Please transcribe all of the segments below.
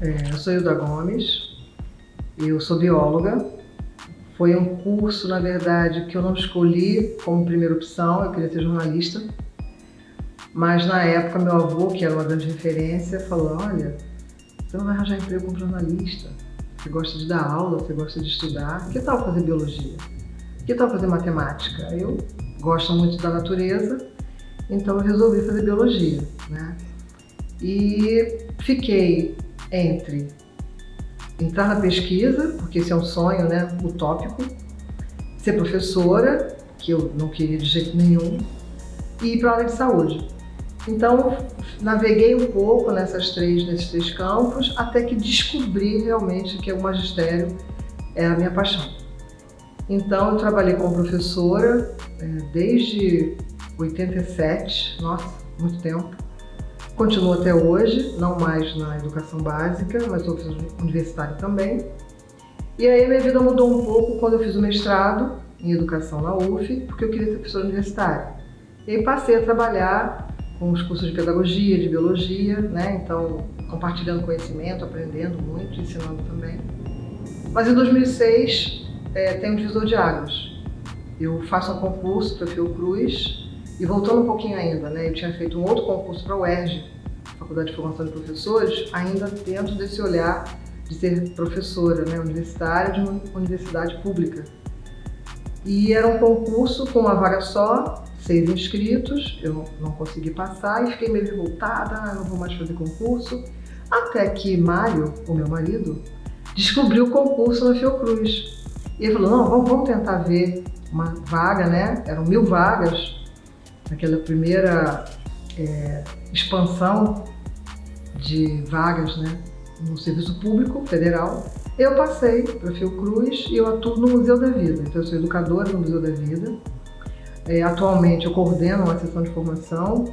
Eu sou Hilda Gomes, eu sou bióloga. Foi um curso, na verdade, que eu não escolhi como primeira opção, eu queria ser jornalista. Mas na época meu avô, que era uma grande referência, falou: olha, você não vai arranjar emprego como jornalista, você gosta de dar aula, você gosta de estudar, que tal fazer biologia? Que tal fazer matemática? Eu gosto muito da natureza, então eu resolvi fazer biologia, né? E fiquei entre entrar na pesquisa, porque esse é um sonho, né, utópico, ser professora, que eu não queria de jeito nenhum, e ir para a área de saúde. Então, naveguei um pouco nesses três campos, até que descobri realmente que o magistério é a minha paixão. Então, eu trabalhei como professora desde 87, nossa, muito tempo. Continuo até hoje, não mais na educação básica, mas sou professora universitária também. E aí minha vida mudou um pouco quando eu fiz o mestrado em educação na UF, porque eu queria ser professora universitária. E aí passei a trabalhar com os cursos de pedagogia, de biologia, né? Então compartilhando conhecimento, aprendendo muito, ensinando também. Mas em 2006 tem um divisor de águas. Eu faço um concurso para a Fiocruz. E voltando um pouquinho ainda, né, eu tinha feito um outro concurso para a UERJ, Faculdade de Formação de Professores, ainda dentro desse olhar de ser professora, né, universitária de uma universidade pública. E era um concurso com uma vaga só, 6 inscritos, eu não consegui passar e fiquei meio revoltada, não vou mais fazer concurso, até que Mário, o meu marido, descobriu o concurso na Fiocruz. E ele falou: não, vamos tentar ver uma vaga, né, eram 1000 vagas, naquela primeira expansão de vagas, né, no serviço público federal. Eu passei para a Fiocruz e eu atuo no Museu da Vida. Então eu sou educadora no Museu da Vida. Atualmente eu coordeno uma sessão de formação,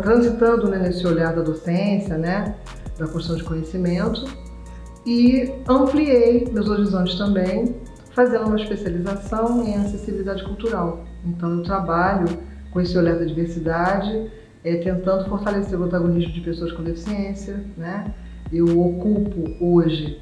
transitando, né, nesse olhar da docência, né, da construção de conhecimento, e ampliei meus horizontes também, fazendo uma especialização em acessibilidade cultural. Então eu trabalho com esse olhar da diversidade, tentando fortalecer o protagonismo de pessoas com deficiência, né? Eu ocupo hoje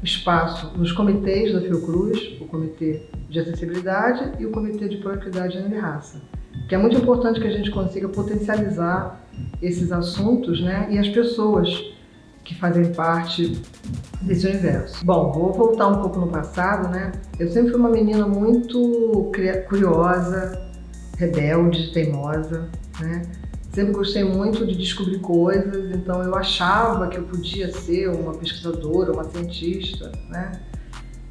espaço nos comitês da Fiocruz, o Comitê de Acessibilidade e o Comitê de Proequidade, Gênero e Raça, que é muito importante que a gente consiga potencializar esses assuntos, né? E as pessoas que fazem parte desse universo. Bom, vou voltar um pouco no passado, né? Eu sempre fui uma menina muito curiosa, rebelde, teimosa, né? Sempre gostei muito de descobrir coisas, então eu achava que eu podia ser uma pesquisadora, uma cientista, né?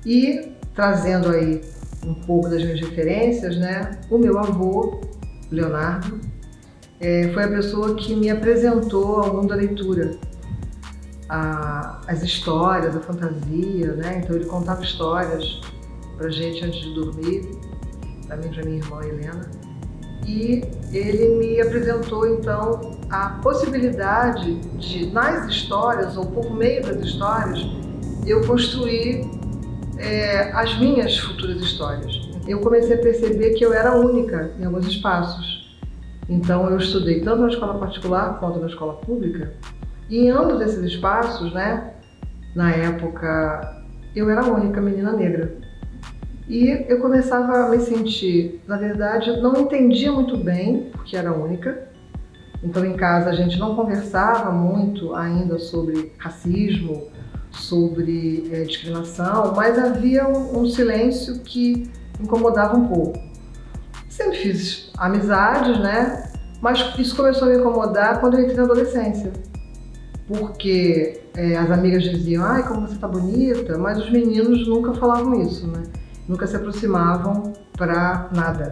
E trazendo aí um pouco das minhas referências, né? O meu avô, Leonardo, foi a pessoa que me apresentou ao mundo da leitura, as histórias, a fantasia, né? Então ele contava histórias pra gente antes de dormir, pra mim e pra minha irmã Helena. E ele me apresentou, então, a possibilidade de, nas histórias, ou por meio das histórias, eu construir as minhas futuras histórias. Eu comecei a perceber que eu era única em alguns espaços. Então, eu estudei tanto na escola particular quanto na escola pública. E em ambos esses espaços, né, na época, eu era a única menina negra. E eu começava a me sentir, na verdade, eu não entendia muito bem, porque era única. Então em casa a gente não conversava muito ainda sobre racismo, sobre discriminação, mas havia um silêncio que incomodava um pouco. Sempre fiz amizades, né? Mas isso começou a me incomodar quando eu entrei na adolescência. Porque as amigas diziam: ai, como você tá bonita, mas os meninos nunca falavam isso, né? Nunca se aproximavam para nada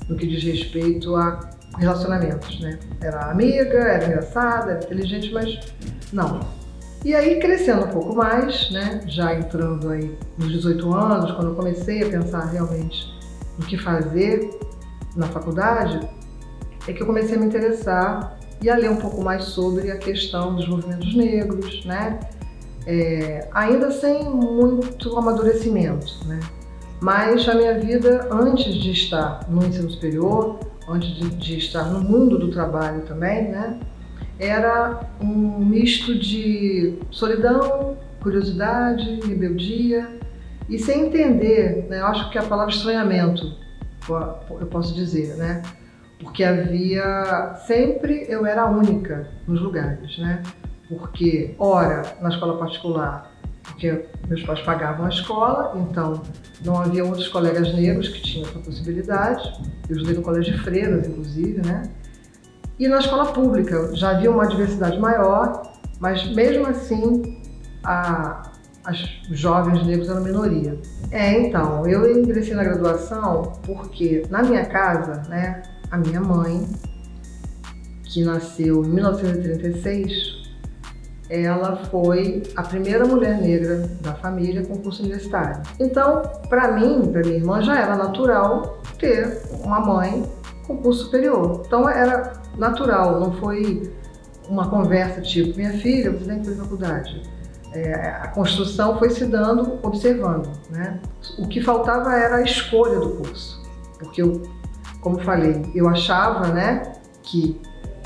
no que diz respeito a relacionamentos, né? Era amiga, era engraçada, era inteligente, mas não. E aí, crescendo um pouco mais, né? Já entrando aí nos 18 anos, quando eu comecei a pensar realmente no que fazer na faculdade, é que eu comecei a me interessar e a ler um pouco mais sobre a questão dos movimentos negros, né? Ainda sem muito amadurecimento, né? Mas a minha vida, antes de estar no ensino superior, antes de estar no mundo do trabalho também, né, era um misto de solidão, curiosidade, rebeldia e sem entender, né? Eu acho que a palavra estranhamento, eu posso dizer, né? Porque eu era a única nos lugares, né? Porque, ora, na escola particular, porque meus pais pagavam a escola, então não havia outros colegas negros que tinham essa possibilidade. Eu estudei no colégio de freiras, inclusive, né? E na escola pública já havia uma diversidade maior, mas mesmo assim os jovens negros eram minoria. Então, eu ingressei na graduação porque na minha casa, né, a minha mãe, que nasceu em 1936, ela foi a primeira mulher negra da família com curso universitário. Então, para mim, para minha irmã, já era natural ter uma mãe com curso superior. Então, era natural, não foi uma conversa tipo, minha filha, você tem que fazer faculdade. A construção foi se dando observando, né? O que faltava era a escolha do curso, porque eu, como falei, eu achava, né, que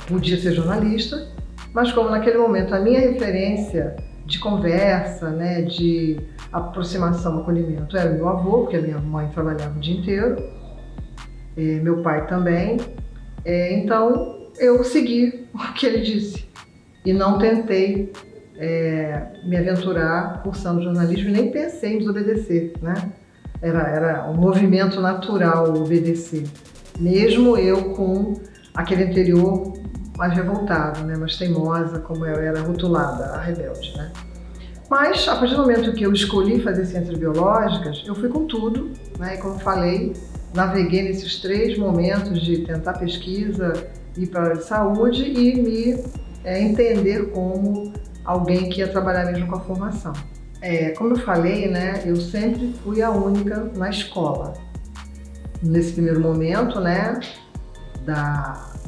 podia ser jornalista, mas como naquele momento a minha referência de conversa, né, de aproximação, acolhimento era meu avô, porque a minha mãe trabalhava o dia inteiro, meu pai também, então eu segui o que ele disse e não tentei me aventurar cursando jornalismo e nem pensei em desobedecer, né? Era um movimento natural obedecer, mesmo eu com aquele interior mais revoltado, né? Mais teimosa, como eu era rotulada, a rebelde, né? Mas a partir do momento que eu escolhi fazer ciências biológicas, eu fui com tudo, né? E como falei, naveguei nesses 3 momentos de tentar pesquisa, ir para a área de saúde e me entender como alguém que ia trabalhar mesmo com a formação. Como eu falei, né, eu sempre fui a única na escola. Nesse primeiro momento, né,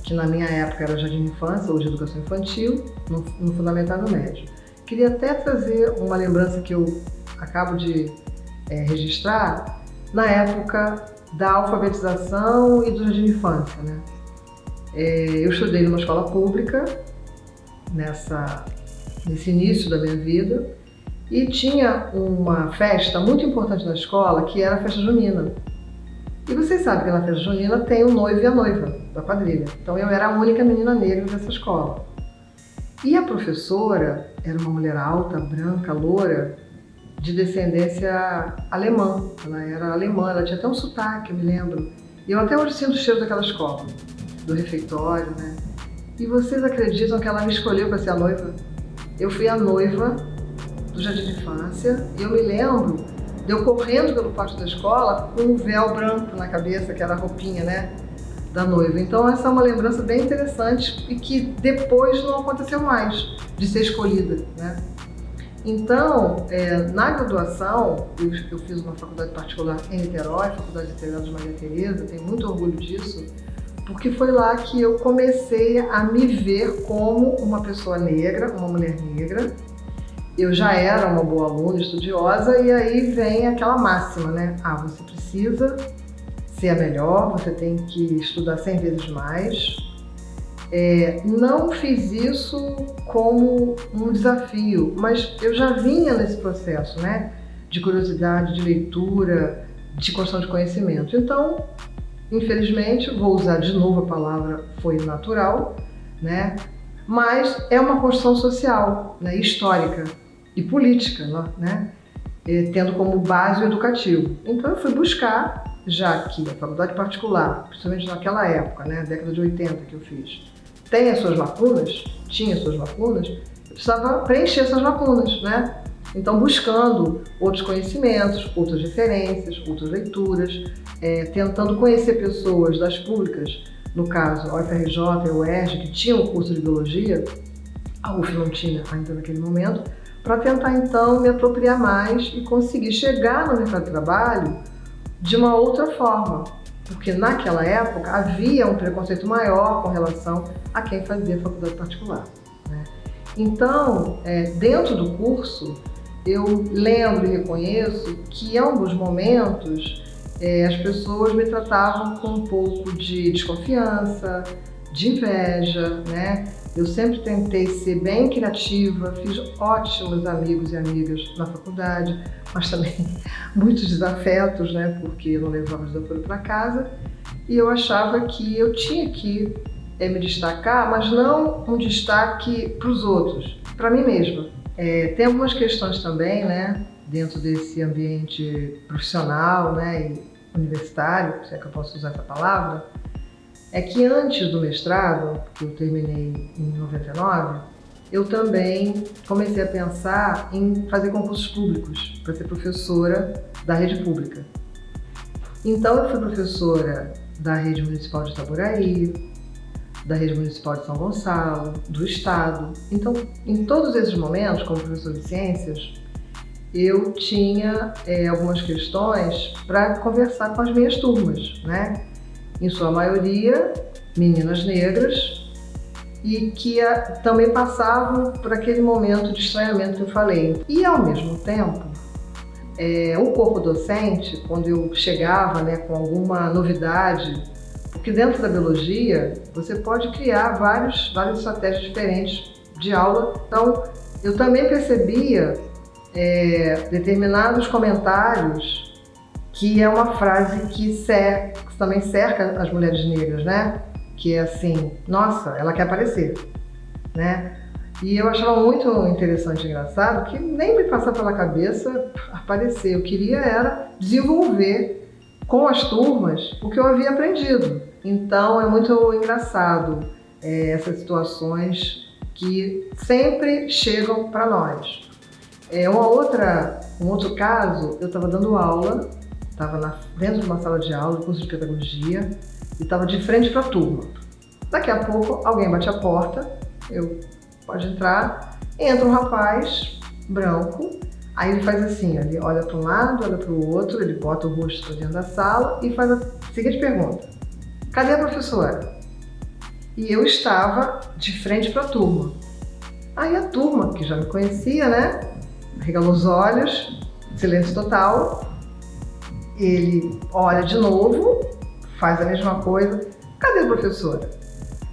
que na minha época era jardim de infância, hoje educação infantil, no fundamental e no médio. Queria até trazer uma lembrança que eu acabo de registrar na época da alfabetização e do jardim de infância, né? Eu estudei numa escola pública nesse início da minha vida e tinha uma festa muito importante na escola que era a festa junina. E vocês sabem que na festa junina tem o noivo e a noiva da quadrilha. Então eu era a única menina negra dessa escola. E a professora era uma mulher alta, branca, loura, de descendência alemã. Ela era alemã, ela tinha até um sotaque, eu me lembro. E eu até hoje sinto o cheiro daquela escola, do refeitório, né? E vocês acreditam que ela me escolheu para ser a noiva? Eu fui a noiva do jardim de infância e eu me lembro de eu correndo pelo pátio da escola com um véu branco na cabeça, que era a roupinha, né, da noiva. Então essa é uma lembrança bem interessante e que depois não aconteceu mais, de ser escolhida, né? Então, na graduação, eu fiz uma faculdade particular em Niterói, Faculdade Integral de Maria Tereza, tenho muito orgulho disso, porque foi lá que eu comecei a me ver como uma pessoa negra, uma mulher negra. Eu já era uma boa aluna, estudiosa, e aí vem aquela máxima, né? Você precisa ser a melhor, você tem que estudar 100 vezes mais. Não fiz isso como um desafio, mas eu já vinha nesse processo, né? De curiosidade, de leitura, de construção de conhecimento. Então, infelizmente, vou usar de novo a palavra foi natural, né? Mas é uma construção social, né? Histórica e política, né? Tendo como base o educativo. Então eu fui buscar, já que a faculdade particular, principalmente naquela época, né? Década de 80 que eu fiz, tinha as suas lacunas, eu precisava preencher essas lacunas, né? Então buscando outros conhecimentos, outras referências, outras leituras, tentando conhecer pessoas das públicas, no caso a UFRJ e a UERJ, que tinham o curso de biologia, a UF não tinha ainda naquele momento, para tentar então me apropriar mais e conseguir chegar no mercado de trabalho de uma outra forma, porque naquela época havia um preconceito maior com relação a quem fazia faculdade particular, né? Então, dentro do curso, eu lembro e reconheço que em alguns momentos as pessoas me tratavam com um pouco de desconfiança, de inveja, né? Eu sempre tentei ser bem criativa, fiz ótimos amigos e amigas na faculdade, mas também muitos desafetos, né? Porque eu não levava desaforo para casa. E eu achava que eu tinha que me destacar, mas não um destaque para os outros, para mim mesma. Tem algumas questões também, né? Dentro desse ambiente profissional, né? E universitário, se é que eu posso usar essa palavra, é que antes do mestrado, que eu terminei em 99, eu também comecei a pensar em fazer concursos públicos para ser professora da rede pública. Então eu fui professora da rede municipal de Itaboraí, da rede municipal de São Gonçalo, do estado. Então, em todos esses momentos, como professora de ciências, eu tinha algumas questões para conversar com as minhas turmas, né? Em sua maioria, meninas negras, e que também passavam por aquele momento de estranhamento que eu falei. E, ao mesmo tempo, o corpo docente, quando eu chegava, né, com alguma novidade, porque dentro da biologia você pode criar várias estratégias diferentes de aula, então eu também percebia determinados comentários, que é uma frase que também cerca as mulheres negras, né? Que é assim, nossa, ela quer aparecer, né? E eu achava muito interessante e engraçado que nem me passava pela cabeça aparecer. Eu queria era desenvolver com as turmas o que eu havia aprendido. Então é muito engraçado essas situações que sempre chegam para nós. Um outro caso, eu estava dando aula, estava dentro de uma sala de aula, curso de pedagogia, e estava de frente para a turma. Daqui a pouco alguém bate a porta, pode entrar, entra um rapaz branco, aí ele faz assim, ele olha para um lado, olha para o outro, ele bota o rosto dentro da sala e faz a seguinte pergunta: cadê a professora? E eu estava de frente para a turma. Aí a turma, que já me conhecia, né, arregalou os olhos, silêncio total, ele olha de novo, faz a mesma coisa: cadê a professora?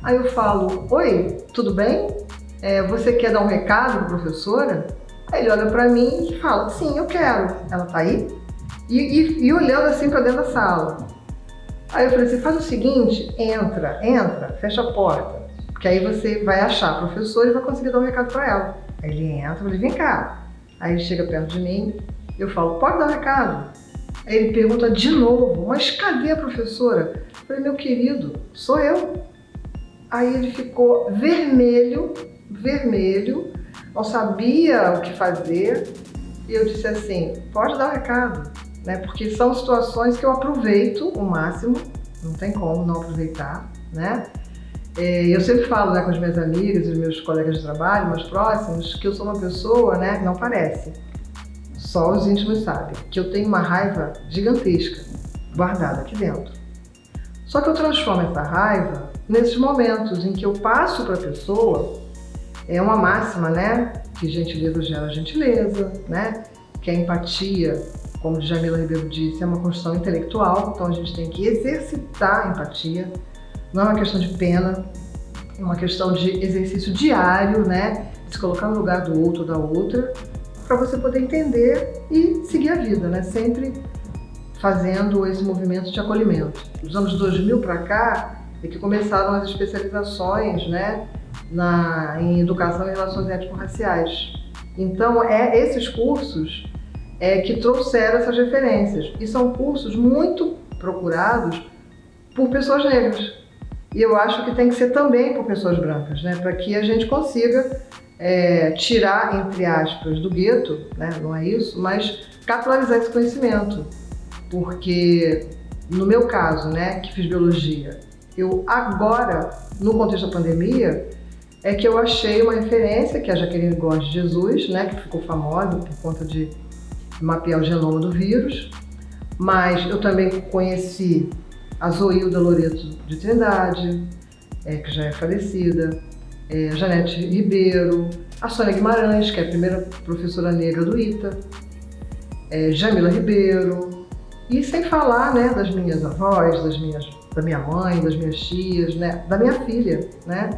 Aí eu falo: oi, tudo bem? Você quer dar um recado para a professora? Aí ele olha para mim e fala: sim, eu quero. Ela tá aí? E olhando assim para dentro da sala. Aí eu falei assim: faz o seguinte, entra, fecha a porta, porque aí você vai achar a professora e vai conseguir dar um recado para ela. Aí ele entra, eu falei: vem cá. Aí ele chega perto de mim, eu falo: pode dar um recado? Aí ele pergunta de novo: mas cadê a professora? Eu falei: meu querido, sou eu. Aí ele ficou vermelho, não sabia o que fazer, e eu disse assim: pode dar um recado, né? Porque são situações que eu aproveito o máximo, não tem como não aproveitar, né? Eu sempre falo, né, com as minhas amigas e os meus colegas de trabalho mais próximos, que eu sou uma pessoa, né, que não parece, só os íntimos sabem, que eu tenho uma raiva gigantesca guardada aqui dentro. Só que eu transformo essa raiva nesses momentos em que eu passo para a pessoa. É uma máxima, né? Que gentileza gera gentileza, né? Que a empatia, como Jamila Ribeiro disse, é uma construção intelectual, então a gente tem que exercitar a empatia. Não é uma questão de pena, é uma questão de exercício diário, né? De se colocar no lugar do outro ou da outra, para você poder entender e seguir a vida, né? Sempre fazendo esse movimento de acolhimento. Dos anos 2000 para cá é que começaram as especializações, né, em educação e relações étnico-raciais. Então, esses cursos que trouxeram essas referências. E são cursos muito procurados por pessoas negras. E eu acho que tem que ser também por pessoas brancas, né, para que a gente consiga tirar, entre aspas, do gueto, né, não é isso, mas capitalizar esse conhecimento. Porque, no meu caso, né, que fiz biologia, eu agora, no contexto da pandemia, é que eu achei uma referência, que é a Jaqueline Góes de Jesus, né, que ficou famosa por conta de mapear o genoma do vírus, mas eu também conheci a Zoilda Loreto de Trindade, que já é falecida, a Janete Ribeiro, a Sônia Guimarães, que é a primeira professora negra do ITA, Jamila Ribeiro, e sem falar, né, das minhas avós, da minha mãe, das minhas tias, né, da minha filha, né,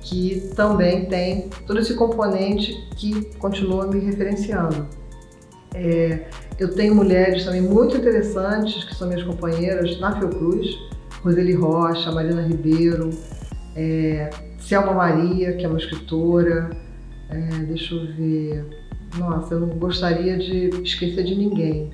que também tem todo esse componente que continua me referenciando. Eu tenho mulheres também muito interessantes, que são minhas companheiras na Fiocruz, Roseli Rocha, Marina Ribeiro, Selma Maria, que é uma escritora, deixa eu ver, nossa, eu não gostaria de esquecer de ninguém,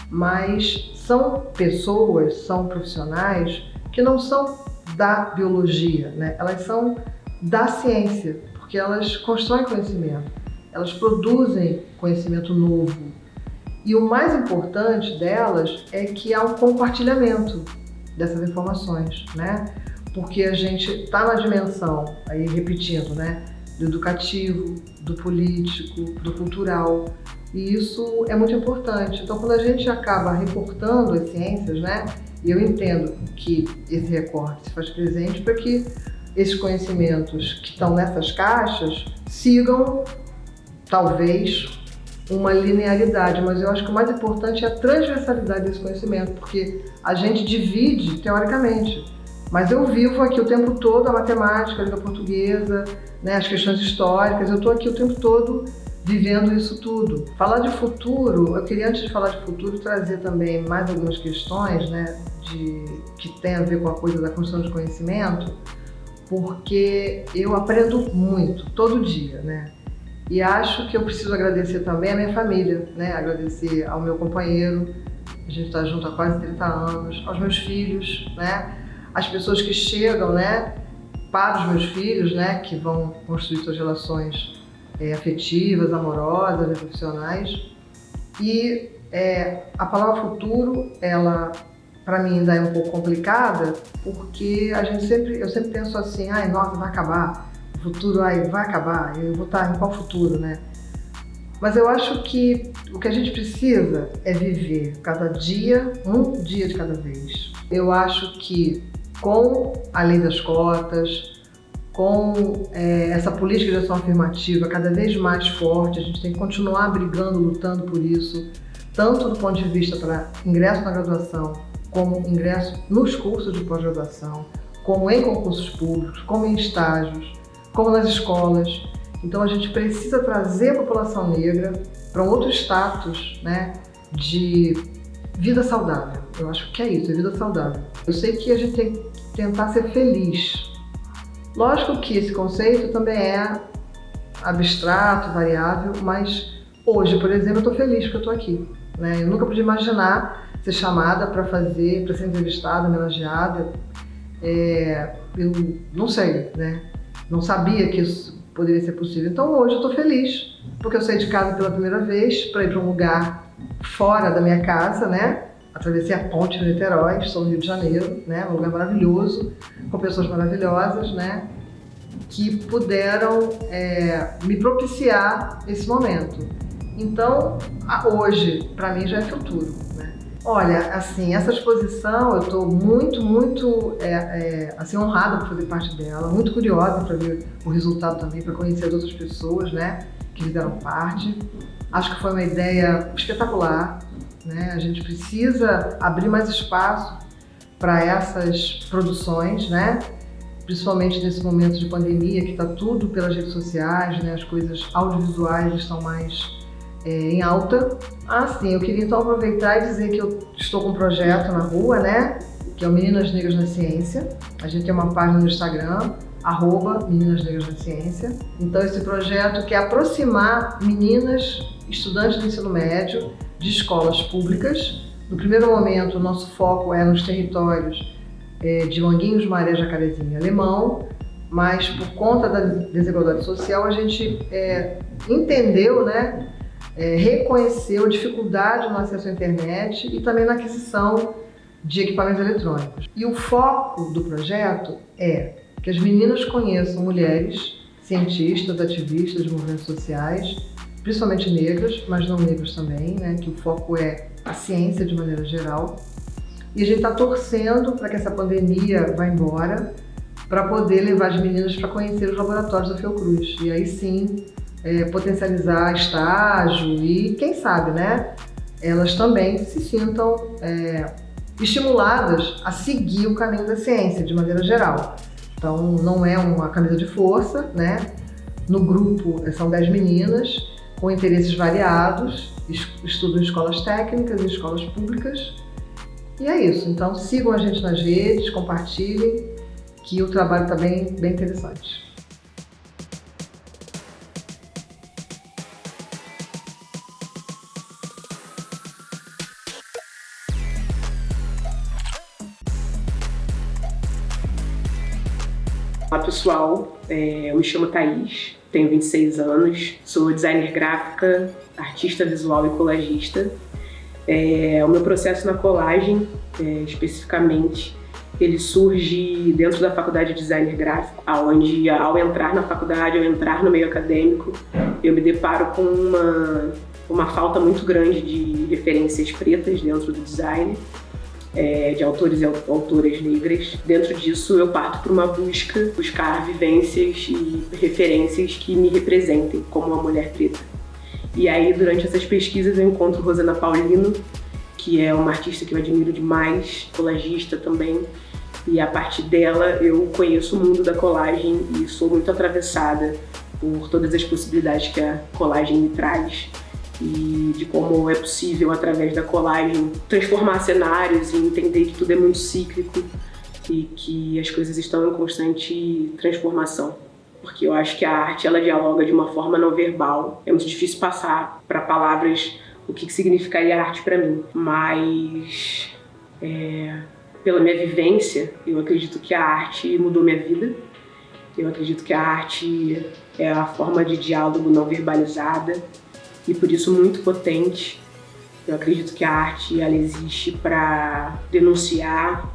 mas são pessoas, são profissionais que não são da biologia, né? Elas são da ciência, porque elas constroem conhecimento, elas produzem conhecimento novo. E o mais importante delas é que há um compartilhamento dessas informações, né? Porque a gente está na dimensão, aí repetindo, né? Do educativo, do político, do cultural, e isso é muito importante. Então, quando a gente acaba recortando as ciências, né? E eu entendo que esse recorte se faz presente para que esses conhecimentos que estão nessas caixas sigam, talvez, uma linearidade, mas eu acho que o mais importante é a transversalidade desse conhecimento, porque a gente divide teoricamente, mas eu vivo aqui o tempo todo a matemática, a língua portuguesa, né, as questões históricas, eu estou aqui o tempo todo vivendo isso tudo. Falar de futuro, eu queria, antes de falar de futuro, trazer também mais algumas questões, né, que tem a ver com a coisa da construção de conhecimento, porque eu aprendo muito, todo dia, né? E acho que eu preciso agradecer também a minha família, né? Agradecer ao meu companheiro, a gente está junto há quase 30 anos, aos meus filhos, né? As pessoas que chegam, né, para os meus filhos, né, que vão construir suas relações afetivas, amorosas, né, profissionais. E a palavra futuro, ela, para mim, ainda é um pouco complicada, porque eu sempre penso assim, ai, nossa, vai acabar. O futuro vai acabar, eu vou estar em qual futuro, né? Mas eu acho que o que a gente precisa é viver cada dia, um dia de cada vez. Eu acho que com a lei das cotas, com essa política de ação afirmativa cada vez mais forte, a gente tem que continuar brigando, lutando por isso, tanto do ponto de vista para ingresso na graduação, como ingresso nos cursos de pós-graduação, como em concursos públicos, como em estágios, como nas escolas. Então a gente precisa trazer a população negra para um outro status, né, de vida saudável. Eu acho que é isso, é vida saudável. Eu sei que a gente tem que tentar ser feliz. Lógico que esse conceito também é abstrato, variável, mas hoje, por exemplo, eu estou feliz porque eu estou aqui, né? Eu nunca podia imaginar ser chamada para ser entrevistada, homenageada. Eu não sei, né? Não sabia que isso poderia ser possível. Então hoje eu estou feliz, porque eu saí de casa pela primeira vez para ir para um lugar fora da minha casa, né? Atravessei a ponte de Niterói, estou no Rio de Janeiro, né? Um lugar maravilhoso, com pessoas maravilhosas, né? Que puderam me propiciar esse momento. Então, hoje, para mim, já é futuro, né? Olha, assim, essa exposição, eu estou muito assim, honrada por fazer parte dela, muito curiosa para ver o resultado também, para conhecer as outras pessoas, né, que fizeram parte. Acho que foi uma ideia espetacular, né? A gente precisa abrir mais espaço para essas produções, né? Principalmente nesse momento de pandemia, que está tudo pelas redes sociais, né? As coisas audiovisuais estão mais em alta. Sim, eu queria então aproveitar e dizer que eu estou com um projeto na rua, né? Que é o Meninas Negras na Ciência. A gente tem uma página no Instagram, @Meninas Negras na Ciência. Então esse projeto quer aproximar meninas, estudantes do ensino médio, de escolas públicas. No primeiro momento, o nosso foco é nos territórios de Manguinhos, Maré, Jacarezinho e Alemão, mas por conta da desigualdade social a gente entendeu, né, reconheceu a dificuldade no acesso à internet e também na aquisição de equipamentos eletrônicos. E o foco do projeto é que as meninas conheçam mulheres, cientistas, ativistas de movimentos sociais, principalmente negras, mas não negras também, né, que o foco é a ciência de maneira geral. E a gente está torcendo para que essa pandemia vá embora, para poder levar as meninas para conhecer os laboratórios da Fiocruz. E aí sim, potencializar estágio e, quem sabe, né, elas também se sintam estimuladas a seguir o caminho da ciência, de maneira geral. Então não é uma camisa de força, né? No grupo são 10 meninas com interesses variados, estudam em escolas técnicas e escolas públicas. E é isso. Então sigam a gente nas redes, compartilhem, que o trabalho está bem interessante. Olá pessoal, eu me chamo Thaís, tenho 26 anos, sou designer gráfica, artista visual e colagista. O meu processo na colagem, especificamente, ele surge dentro da faculdade de designer gráfico, onde ao entrar na faculdade, ao entrar no meio acadêmico, eu me deparo com uma falta muito grande de referências pretas dentro do design. De autores e autoras negras. Dentro disso, eu parto para uma buscar vivências e referências que me representem como uma mulher preta. E aí, durante essas pesquisas, eu encontro Rosana Paulino, que é uma artista que eu admiro demais, colagista também. E a partir dela, eu conheço o mundo da colagem e sou muito atravessada por todas as possibilidades que a colagem me traz. E de como é possível, através da colagem, transformar cenários e entender que tudo é muito cíclico e que as coisas estão em constante transformação. Porque eu acho que a arte, ela dialoga de uma forma não verbal. É muito difícil passar para palavras o que significaria arte para mim. Mas, pela minha vivência, eu acredito que a arte mudou minha vida. Eu acredito que a arte é a forma de diálogo não verbalizada e por isso muito potente. Eu acredito que a arte, ela existe para denunciar,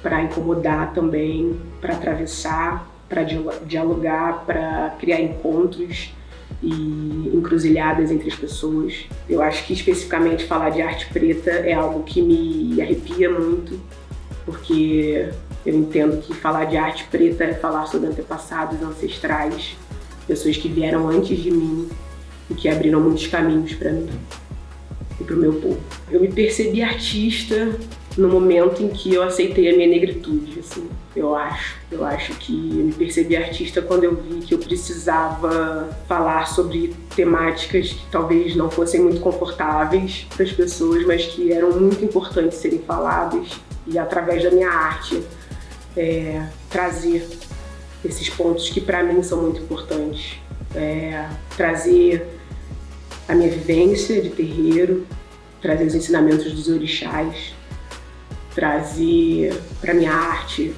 para incomodar também, para atravessar, para dialogar, para criar encontros e encruzilhadas entre as pessoas. Eu acho que especificamente falar de arte preta é algo que me arrepia muito, porque eu entendo que falar de arte preta é falar sobre antepassados ancestrais, pessoas que vieram antes de mim e que abriram muitos caminhos para mim e para o meu povo. Eu me percebi artista no momento em que eu aceitei a minha negritude, assim, eu acho que eu me percebi artista quando eu vi que eu precisava falar sobre temáticas que talvez não fossem muito confortáveis para as pessoas, mas que eram muito importantes serem faladas, e através da minha arte trazer esses pontos que para mim são muito importantes. Trazer a minha vivência de terreiro, trazer os ensinamentos dos orixás, trazer para minha arte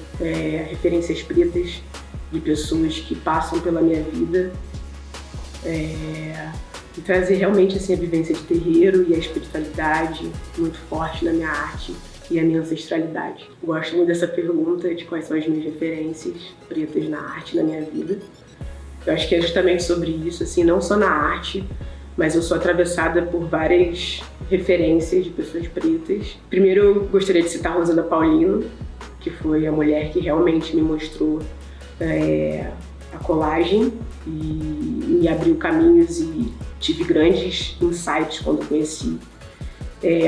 referências pretas de pessoas que passam pela minha vida, e trazer realmente assim, a vivência de terreiro e a espiritualidade muito forte na minha arte e a minha ancestralidade. Gosto muito dessa pergunta de quais são as minhas referências pretas na arte, na minha vida. Eu acho que é justamente sobre isso, assim, não só na arte, mas eu sou atravessada por várias referências de pessoas pretas. Primeiro eu gostaria de citar Rosana Paulino, que foi a mulher que realmente me mostrou a colagem e me abriu caminhos e tive grandes insights quando conheci.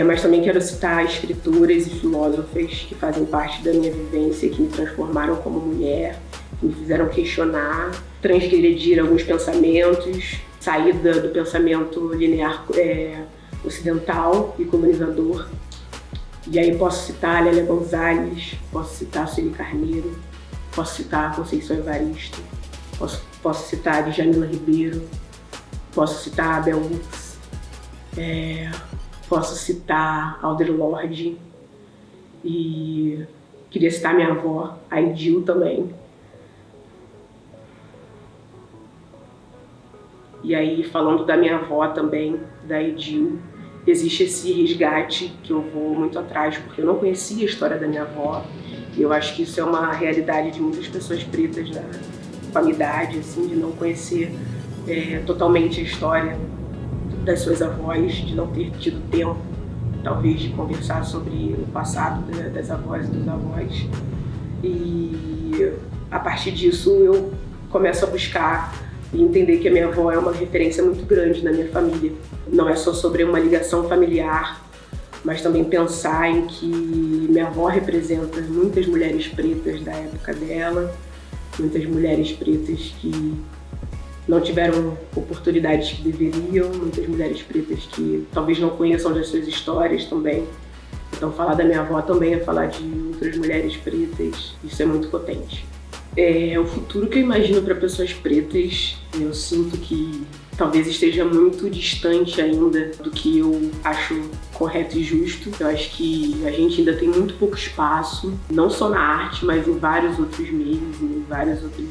Mas também quero citar escritoras e filósofas que fazem parte da minha vivência, que me transformaram como mulher, que me fizeram questionar, transgredir alguns pensamentos, sair do pensamento linear ocidental e colonizador. E aí posso citar Lélia Gonzalez, posso citar Sueli Carneiro, posso citar Conceição Evaristo, posso citar Djamila Ribeiro, posso citar Abel Hooks, posso citar Audre Lorde, e queria citar minha avó, a Edil também. E aí, falando da minha avó também, da Edil, existe esse resgate que eu vou muito atrás, porque eu não conhecia a história da minha avó. E eu acho que isso é uma realidade de muitas pessoas pretas com a minha idade, assim, de não conhecer totalmente a história das suas avós, de não ter tido tempo, talvez, de conversar sobre o passado das avós e dos avós. E a partir disso eu começo a buscar e entender que a minha avó é uma referência muito grande na minha família. Não é só sobre uma ligação familiar, mas também pensar em que minha avó representa muitas mulheres pretas da época dela muitas mulheres pretas que não tiveram oportunidades que deveriam, muitas mulheres pretas que talvez não conheçam das suas histórias também. Então falar da minha avó também é falar de outras mulheres pretas, isso é muito potente. O futuro que eu imagino para pessoas pretas, eu sinto que talvez esteja muito distante ainda do que eu acho correto e justo. Eu acho que a gente ainda tem muito pouco espaço, não só na arte, mas em vários outros meios, em várias outras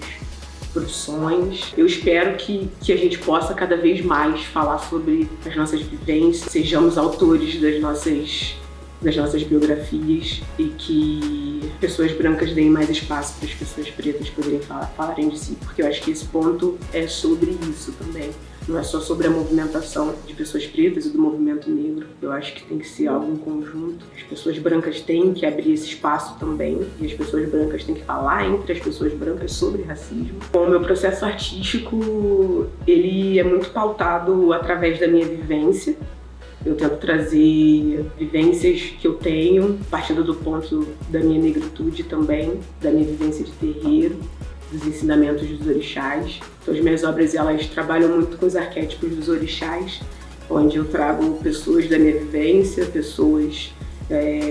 profissões. Eu espero que a gente possa cada vez mais falar sobre as nossas vivências, sejamos autores das nossas biografias e que pessoas brancas deem mais espaço para as pessoas pretas poderem falarem de si, porque eu acho que esse ponto é sobre isso também. Não é só sobre a movimentação de pessoas pretas e do movimento negro. Eu acho que tem que ser algo em conjunto. As pessoas brancas têm que abrir esse espaço também e as pessoas brancas têm que falar entre as pessoas brancas sobre racismo. Bom, o meu processo artístico, ele é muito pautado através da minha vivência. Eu tento trazer vivências que eu tenho, partindo do ponto da minha negritude também, da minha vivência de terreiro, dos ensinamentos dos orixás. Então as minhas obras, elas trabalham muito com os arquétipos dos orixás, onde eu trago pessoas da minha vivência, pessoas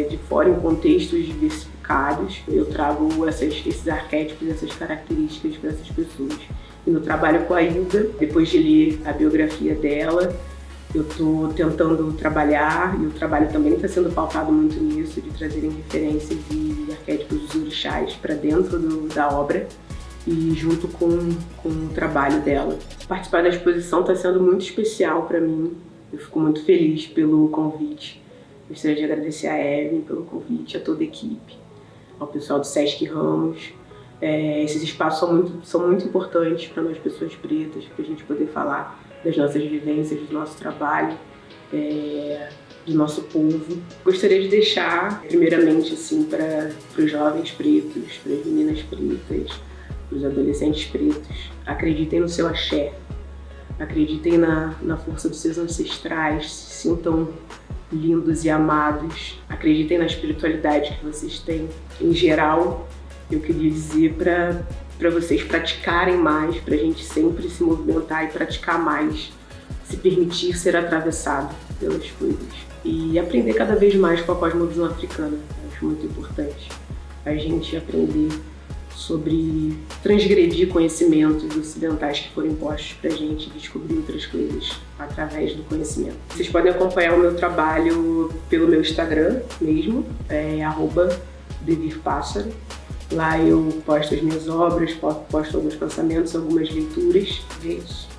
de fora em contextos diversificados. Eu trago esses arquétipos, essas características para essas pessoas. E no trabalho com a Hilda, depois de ler a biografia dela, eu estou tentando trabalhar, e o trabalho também está sendo pautado muito nisso, de trazerem referências e arquétipos dos orixás para dentro da obra e junto com o trabalho dela. Participar da exposição está sendo muito especial para mim, eu fico muito feliz pelo convite. Gostaria de agradecer a Evelyn pelo convite, a toda a equipe, ao pessoal do Sesc Ramos. Esses espaços são muito importantes para nós pessoas pretas, para a gente poder falar das nossas vivências, do nosso trabalho, do nosso povo. Gostaria de deixar, primeiramente, assim, para os jovens pretos, para as meninas pretas, para os adolescentes pretos, acreditem no seu axé, acreditem na força dos seus ancestrais, se sintam lindos e amados, acreditem na espiritualidade que vocês têm. Em geral, eu queria dizer para vocês praticarem mais, para a gente sempre se movimentar e praticar mais, se permitir ser atravessado pelas coisas e aprender cada vez mais com a cosmovisão africana. Acho muito importante a gente aprender sobre transgredir conhecimentos ocidentais que foram impostos para a gente descobrir outras coisas através do conhecimento. Vocês podem acompanhar o meu trabalho pelo meu Instagram mesmo, @devirpássaro. Lá eu posto as minhas obras, posto alguns pensamentos, algumas leituras. É isso.